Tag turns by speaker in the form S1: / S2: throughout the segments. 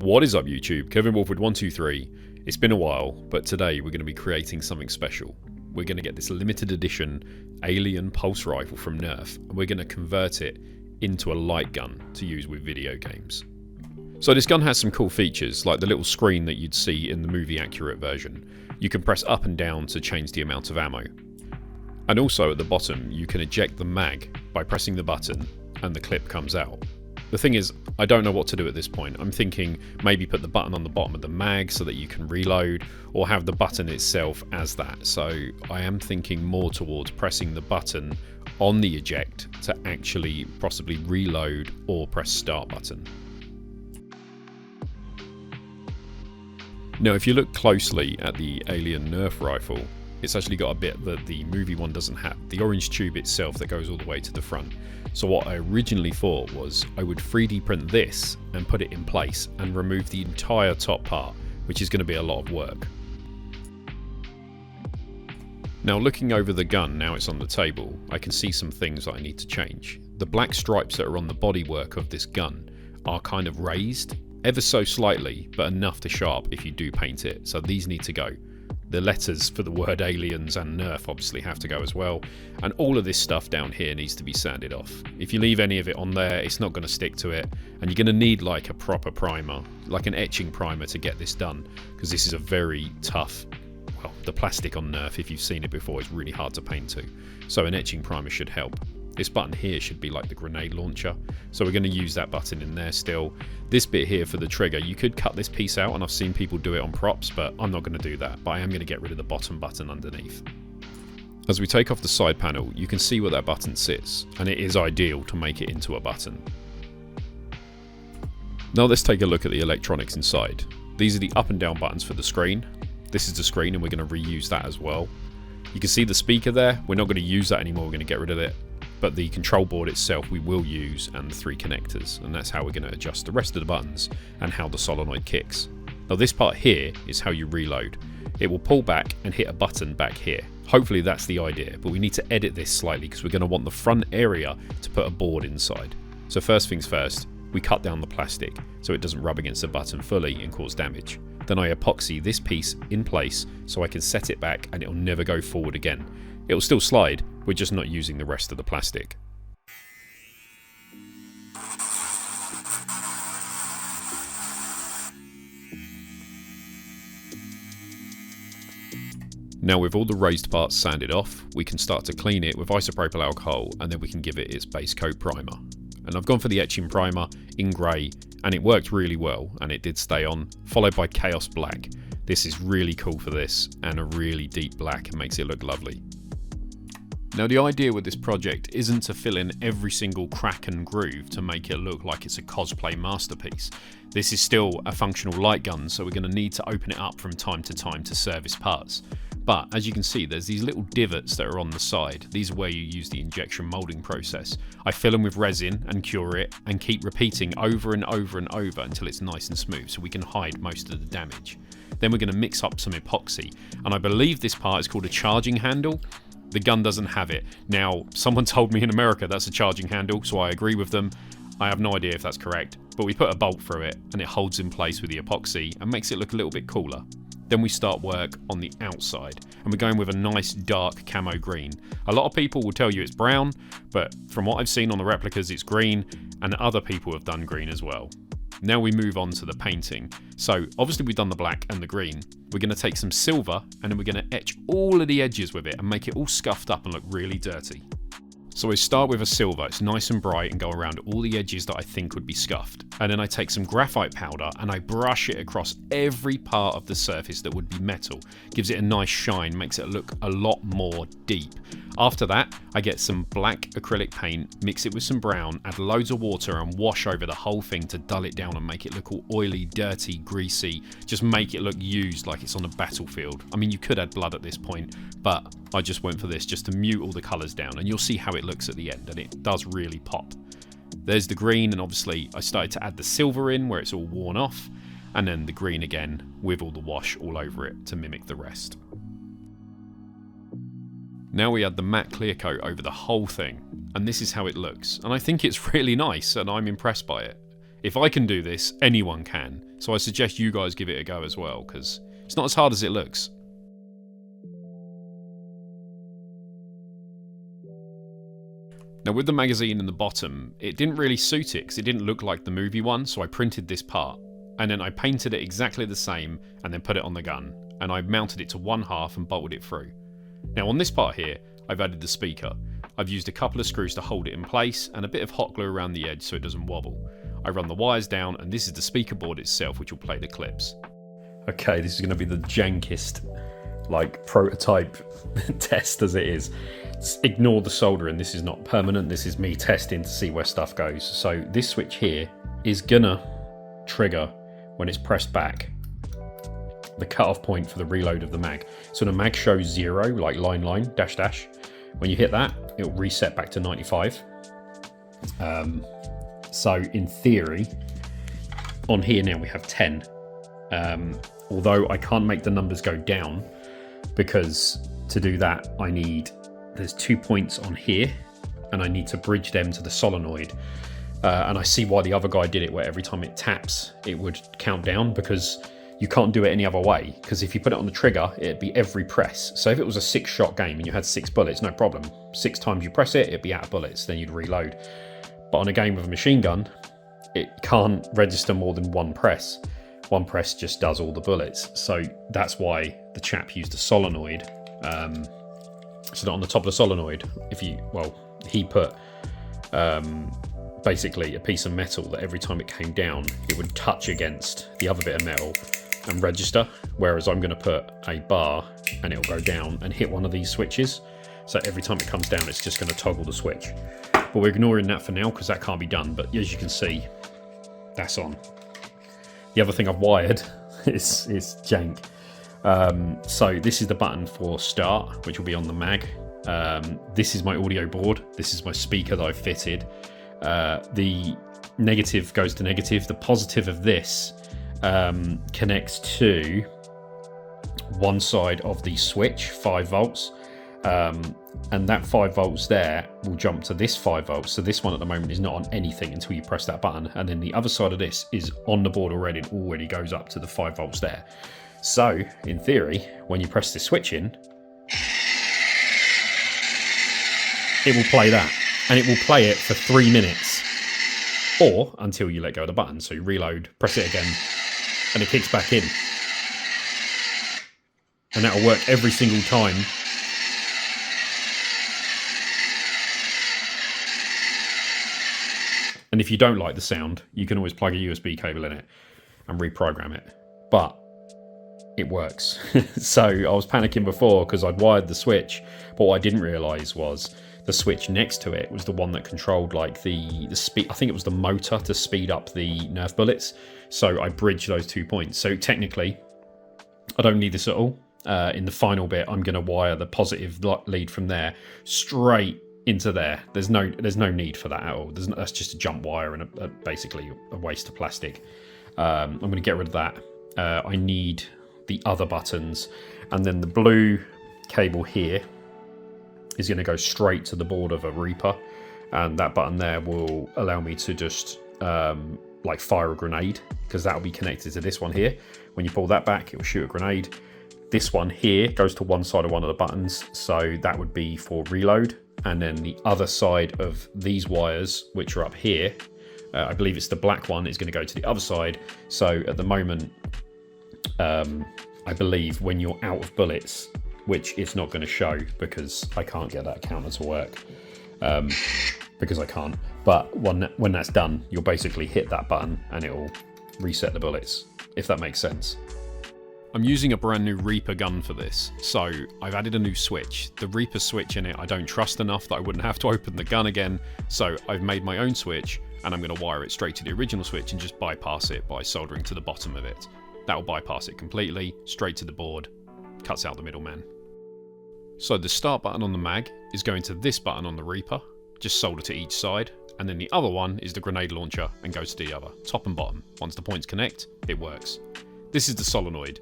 S1: What is up YouTube? Kevin Wolfwood 123. It's been a while, but today we're going to be creating something special. We're going to get this limited edition alien pulse rifle from Nerf, and we're going to convert it into a light gun to use with video games. So this gun has some cool features, like the little screen that you'd see in the movie accurate version. You can press up and down to change the amount of ammo. And also at the bottom, you can eject the mag by pressing the button and the clip comes out. The thing is, I don't know what to do at this point. I'm thinking maybe put the button on the bottom of the mag so that you can reload, or have the button itself as that. So I am thinking more towards pressing the button on the eject to actually possibly reload or press start button. Now if you look closely at the alien Nerf rifle, it's actually got a bit that the movie one doesn't have, the orange tube itself that goes all the way to the front. So what I originally thought was I would 3D print this and put it in place and remove the entire top part, which is going to be a lot of work. Now looking over the gun, now it's on the table, I can see some things that I need to change. The black stripes that are on the bodywork of this gun are kind of raised, ever so slightly, but enough to show up if you do paint it, so these need to go. The letters for the word aliens and Nerf obviously have to go as well, and all of this stuff down here needs to be sanded off. If you leave any of it on there, it's not going to stick to it, and you're going to need like a proper primer, like an etching primer to get this done, because this is a very tough, well, the plastic on Nerf, if you've seen it before, is really hard to paint to, so an etching primer should help. This button here should be like the grenade launcher, so we're going to use that button in there still. This bit here for the trigger, you could cut this piece out, and I've seen people do it on props, but I'm not going to do that, but I am going to get rid of the bottom button underneath. As we take off the side panel, you can see where that button sits, and it is ideal to make it into a button. Now let's take a look at the electronics inside. These are the up and down buttons for the screen. This is the screen, and we're going to reuse that as well. You can see the speaker there. We're not going to use that anymore, we're going to get rid of it. But the control board itself we will use, and the 3 connectors, and that's how we're going to adjust the rest of the buttons and how the solenoid kicks. Now this part here is how you reload. It will pull back and hit a button back here. Hopefully that's the idea, but we need to edit this slightly because we're going to want the front area to put a board inside. So first things first, we cut down the plastic so it doesn't rub against the button fully and cause damage. Then I epoxy this piece in place so I can set it back and it'll never go forward again. It'll still slide, we're just not using the rest of the plastic. Now with all the raised parts sanded off, we can start to clean it with isopropyl alcohol, and then we can give it its base coat primer. And I've gone for the etching primer in grey, and it worked really well, and it did stay on, followed by Chaos Black. This is really cool for this, and a really deep black, and makes it look lovely. Now the idea with this project isn't to fill in every single crack and groove to make it look like it's a cosplay masterpiece. This is still a functional light gun, so we're going to need to open it up from time to time to service parts. But as you can see, there's these little divots that are on the side. These are where you use the injection molding process. I fill them with resin and cure it and keep repeating over and over and over until it's nice and smooth so we can hide most of the damage. Then we're going to mix up some epoxy, and I believe this part is called a charging handle. The gun doesn't have it. Now, someone told me in America that's a charging handle, so I agree with them. I have no idea if that's correct, but we put a bolt through it and it holds in place with the epoxy and makes it look a little bit cooler. Then we start work on the outside, and we're going with a nice dark camo green. A lot of people will tell you it's brown, but from what I've seen on the replicas it's green, and other people have done green as well. Now we move on to the painting. So obviously we've done the black and the green. We're going to take some silver and then we're going to etch all of the edges with it and make it all scuffed up and look really dirty. So I start with a silver, it's nice and bright, and go around all the edges that I think would be scuffed. And then I take some graphite powder and I brush it across every part of the surface that would be metal. Gives it a nice shine, makes it look a lot more deep. After that, I get some black acrylic paint, mix it with some brown, add loads of water and wash over the whole thing to dull it down and make it look all oily, dirty, greasy. Just make it look used like it's on a battlefield. I mean, you could add blood at this point, but I just went for this just to mute all the colours down, and you'll see how it looks at the end, and it does really pop. There's the green, and obviously I started to add the silver in where it's all worn off, and then the green again with all the wash all over it to mimic the rest. Now we add the matte clear coat over the whole thing, and this is how it looks, and I think it's really nice and I'm impressed by it. If I can do this, anyone can. So I suggest you guys give it a go as well, because it's not as hard as it looks. Now with the magazine in the bottom, it didn't really suit it because it didn't look like the movie one, so I printed this part. And then I painted it exactly the same and then put it on the gun. And I mounted it to one half and bolted it through. Now on this part here, I've added the speaker. I've used a couple of screws to hold it in place and a bit of hot glue around the edge so it doesn't wobble. I run the wires down and this is the speaker board itself which will play the clips. Okay, this is going to be the jankest prototype test as it is. Ignore the soldering, this is not permanent, this is me testing to see where stuff goes. So this switch here is gonna trigger when it's pressed back, the cutoff point for the reload of the mag. So the mag shows 0, like line, dash dash. When you hit that, it'll reset back to 95. So in theory, on here now we have 10. Although I can't make the numbers go down, because to do that there's 2 points on here and I need to bridge them to the solenoid. And I see why the other guy did it, where every time it taps it would count down, because you can't do it any other way, because if you put it on the trigger it'd be every press. So if it was a 6-shot game and you had 6 bullets, no problem. 6 times you press it, it'd be out of bullets, then you'd reload. But on a game with a machine gun, it can't register more than 1 press. 1 press just does all the bullets. So that's why the chap used a solenoid. So that on the top of the solenoid, he put basically a piece of metal that every time it came down, it would touch against the other bit of metal and register. Whereas I'm going to put a bar and it'll go down and hit one of these switches. So every time it comes down, it's just going to toggle the switch. But we're ignoring that for now because that can't be done. But as you can see, that's on. The other thing I've wired is jank. So this is the button for start, which will be on the mag. This is my audio board. This is my speaker that I've fitted. The negative goes to negative. The positive of this connects to one side of the switch, 5 volts. And that 5 volts there will jump to this 5 volts. So this one at the moment is not on anything until you press that button. And then the other side of this is on the board already. It already goes up to the 5 volts there. So in theory, when you press this switch in, it will play that. And it will play it for 3 minutes. Or until you let go of the button. So you reload, press it again, and it kicks back in. And that will work every single time. And if you don't like the sound, you can always plug a USB cable in it and reprogram it. But it works. So I was panicking before because I'd wired the switch, but what I didn't realise was the switch next to it was the one that controlled like the speed. I think it was the motor to speed up the Nerf bullets. So I bridged those 2 points. So technically, I don't need this at all. In the final bit, I'm going to wire the positive lead from there straight into there. There's no need for that at all. That's just a jump wire and basically a waste of plastic. I'm going to get rid of that. I need the other buttons, and then the blue cable here is going to go straight to the board of a Reaper, and that button there will allow me to just fire a grenade, because that will be connected to this one here. When you pull that back, it will shoot a grenade. This one here goes to one side of one of the buttons, so that would be for reload. And then the other side of these wires, which are up here, I believe it's the black one, is going to go to the other side. So at the moment, I believe when you're out of bullets, which it's not going to show because I can't get that counter to work, because I can't. But when that's done, you'll basically hit that button and it will reset the bullets, if that makes sense. I'm using a brand new Reaper gun for this, so I've added a new switch. The Reaper switch in it I don't trust enough that I wouldn't have to open the gun again, so I've made my own switch and I'm going to wire it straight to the original switch and just bypass it by soldering to the bottom of it. That will bypass it completely, straight to the board, cuts out the middleman. So the start button on the mag is going to this button on the Reaper, just solder to each side, and then the other one is the grenade launcher and goes to the other, top and bottom. Once the points connect, it works. This is the solenoid.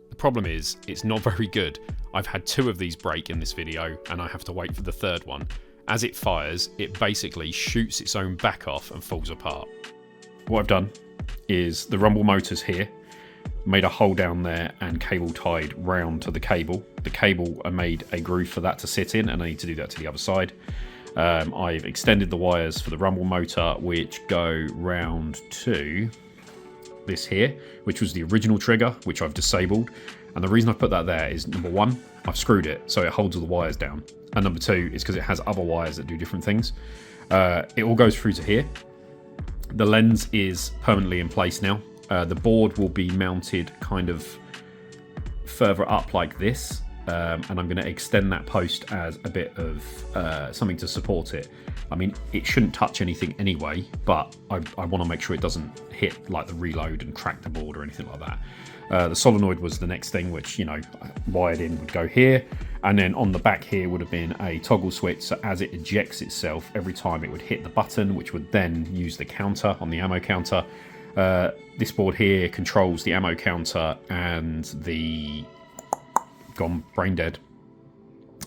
S1: The problem is, it's not very good. I've had 2 of these break in this video, and I have to wait for the 3rd one. As it fires, it basically shoots its own back off and falls apart. What I've done is the rumble motors here. Made a hole down there and cable tied round to the cable. The cable, I made a groove for that to sit in, and I need to do that to the other side. I've extended the wires for the rumble motor, which go round to this here, which was the original trigger, which I've disabled. And the reason I put that there is, number one, I've screwed it so it holds all the wires down. And number two is because it has other wires that do different things. It all goes through to here. The lens is permanently in place now. The board will be mounted kind of further up like this. And I'm going to extend that post as a bit of something to support it. I mean, it shouldn't touch anything anyway, but I want to make sure it doesn't hit like the reload and crack the board or anything like that. The solenoid was the next thing, which, you know, wired in would go here. And then on the back here would have been a toggle switch. So as it ejects itself, every time it would hit the button, which would then use the counter on the ammo counter. This board here controls the ammo counter and the gone brain dead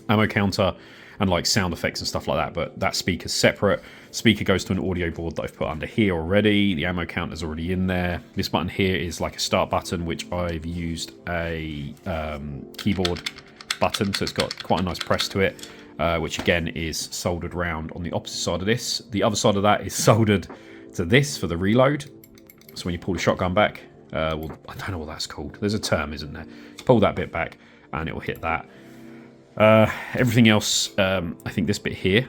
S1: ammo counter and like sound effects and stuff like that, but that speaker's separate. Speaker goes to an audio board that I've put under here already. The ammo counter's already in there. This button here is like a start button, which I've used a keyboard button, so it's got quite a nice press to it, which again is soldered round on the opposite side of this. The other side of that is soldered to this for the reload. So when you pull the shotgun back, well, I don't know what that's called. There's a term, isn't there? Pull that bit back and it will hit that. Everything else, I think this bit here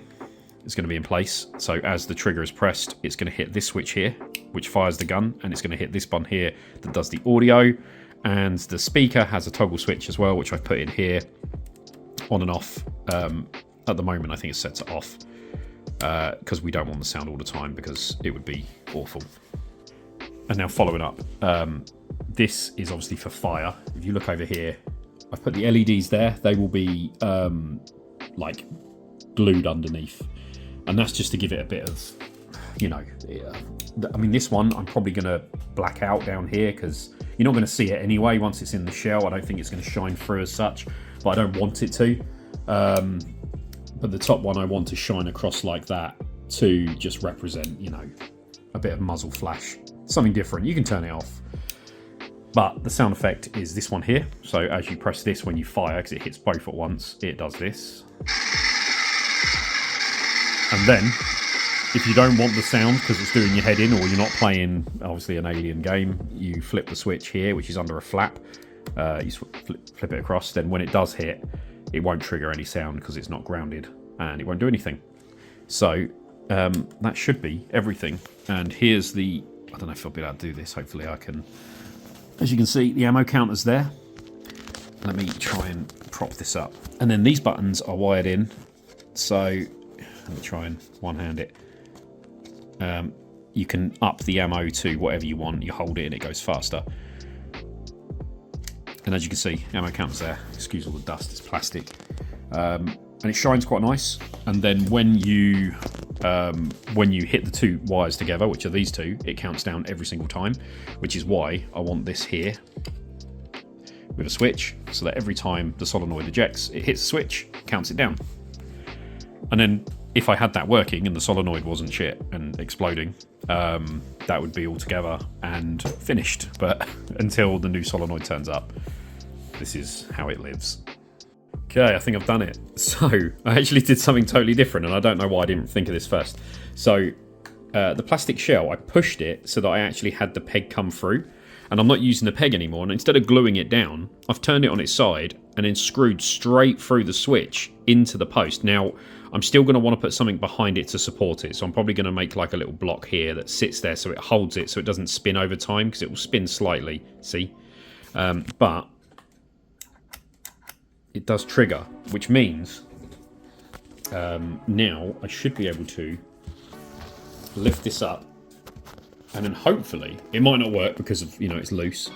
S1: is going to be in place. So as the trigger is pressed, it's going to hit this switch here, which fires the gun, and it's going to hit this button here that does the audio. And the speaker has a toggle switch as well, which I've put in here, on and off. At the moment, I think it's set to off, because we don't want the sound all the time, because it would be awful. And now following up, this is obviously for fire. If you look over here, I've put the LEDs there. They will be like glued underneath, and that's just to give it a bit of, you know, I mean, this one I'm probably going to black out down here because you're not going to see it anyway once it's in the shell. I don't think it's going to shine through as such, but I don't want it to. But the top one I want to shine across like that to just represent, you know, a bit of muzzle flash, something different. You can turn it off. But the sound effect is this one here. So as you press this when you fire, because it hits both at once, it does this. And then, if you don't want the sound because it's doing your head in, or you're not playing, obviously, an Alien game, you flip the switch here, which is under a flap. You flip it across. Then when it does hit, it won't trigger any sound because it's not grounded, and it won't do anything. So that should be everything. And here's the... I don't know if I'll be able to do this. Hopefully I can... As you can see, the ammo counter's there. Let me try and prop this up. And then these buttons are wired in. So, let me try and one-hand it. You can up the ammo to whatever you want. You hold it and it goes faster. And as you can see, the ammo counter's there. Excuse all the dust, it's plastic. And it shines quite nice. And then when you hit the two wires together, which are these two, it counts down every single time, which is why I want this here with a switch, so that every time the solenoid ejects, it hits the switch, counts it down. And then if I had that working and the solenoid wasn't shit and exploding, that would be all together and finished. But until the new solenoid turns up, this is how it lives. Okay, I think I've done it. So, I actually did something totally different, and I don't know why I didn't think of this first. So, the plastic shell, I pushed it so that I actually had the peg come through, and I'm not using the peg anymore, and instead of gluing it down, I've turned it on its side and then screwed straight through the switch into the post. Now, I'm still going to want to put something behind it to support it, so I'm probably going to make like a little block here that sits there so it holds it so it doesn't spin over time, because it will spin slightly, see? But it does trigger, which means now I should be able to lift this up, and then hopefully, it might not work because of, you know, it's loose,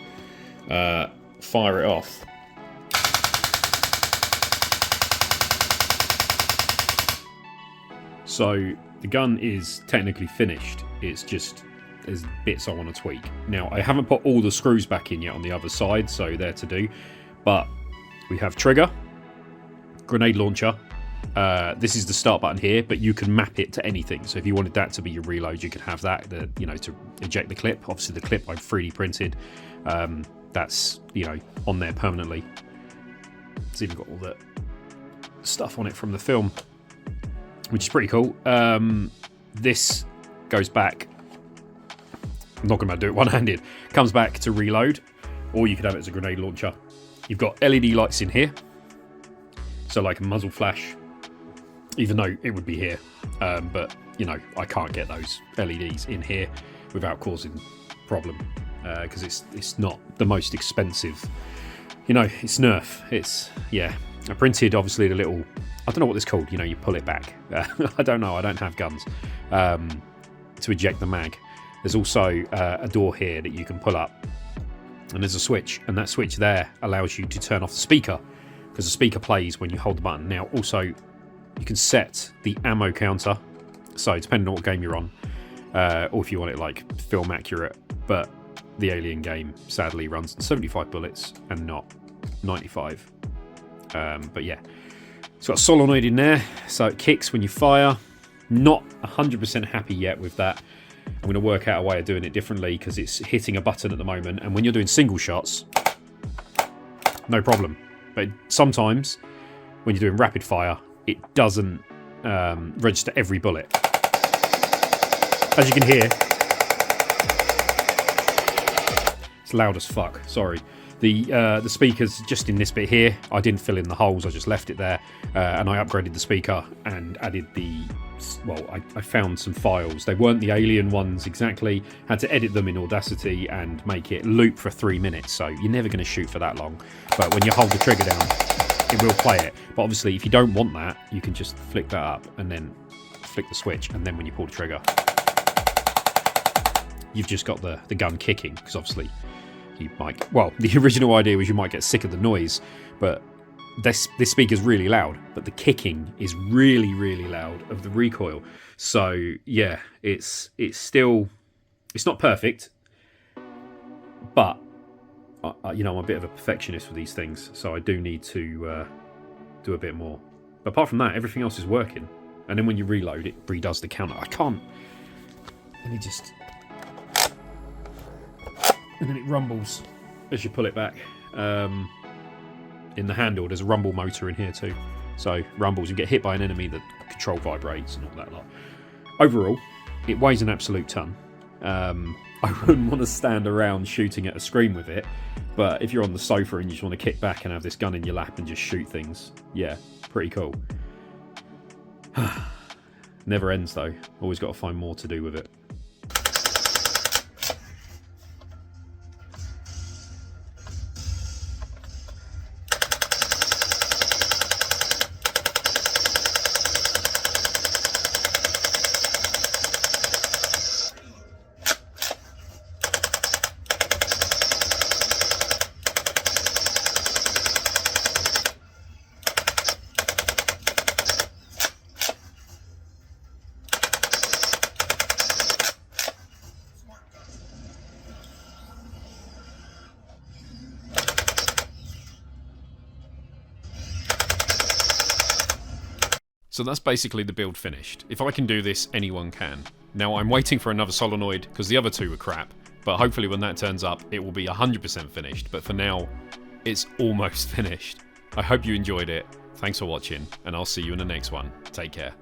S1: fire it off. So the gun is technically finished, it's just there's bits I want to tweak. Now I haven't put all the screws back in yet on the other side, so they're to do, but we have trigger, grenade launcher,
S2: This is the start button here, but you can map it to anything. So if you wanted that to be your reload, you could have that, to eject the clip. Obviously the clip I've 3D printed. That's, on there permanently. It's even got all the stuff on it from the film, which is pretty cool. This goes back. I'm not going to do it one-handed. Comes back to reload, or you could have it as a grenade launcher. You've got LED lights in here, so like a muzzle flash, even though it would be here. But, I can't get those LEDs in here without causing problem, because it's not the most expensive. It's Nerf. I printed, obviously, the little... I don't know what this is called. You pull it back. I don't know. I don't have guns to eject the mag. There's also a door here that you can pull up, and there's a switch, and that switch there allows you to turn off the speaker, because the speaker plays when you hold the button. Now, also, you can set the ammo counter, so depending on what game you're on, or if you want it like film accurate, but the Alien game sadly runs 75 bullets and not 95. But yeah, it's got a solenoid in there, so it kicks when you fire. Not 100% happy yet with that. I'm going to work out a way of doing it differently, because it's hitting a button at the moment, and when you're doing single shots, no problem. But sometimes, when you're doing rapid fire, it doesn't register every bullet. As you can hear, it's loud as fuck. Sorry. The speaker's just in this bit here. I didn't fill in the holes, I just left it there. And I upgraded the speaker and added the... Well, I found some files. They weren't the Alien ones exactly. Had to edit them in Audacity and make it loop for 3 minutes. So you're never going to shoot for that long. But when you hold the trigger down, it will play it. But obviously, if you don't want that, you can just flick that up and then flick the switch. And then when you pull the trigger, you've just got the gun kicking. Because obviously... you might... Well, the original idea was you might get sick of the noise, but this speaker's really loud, but the kicking is really, really loud of the recoil. So, yeah, it's still... It's not perfect, but, I'm a bit of a perfectionist with these things, so I do need to do a bit more. But apart from that, everything else is working. And then when you reload, it redoes the counter. I can't... Let me just... And then it rumbles as you pull it back. In the handle, there's a rumble motor in here too. So rumbles, you get hit by an enemy, the control vibrates and all that lot. Overall, it weighs an absolute ton. I wouldn't want to stand around shooting at a screen with it, but if you're on the sofa and you just want to kick back and have this gun in your lap and just shoot things, yeah, pretty cool. Never ends though. Always got to find more to do with it.
S1: So that's basically the build finished. If I can do this, anyone can. Now I'm waiting for another solenoid because the other two were crap, but hopefully when that turns up it will be 100% finished, but for now it's almost finished. I hope you enjoyed it, thanks for watching, and I'll see you in the next one. Take care.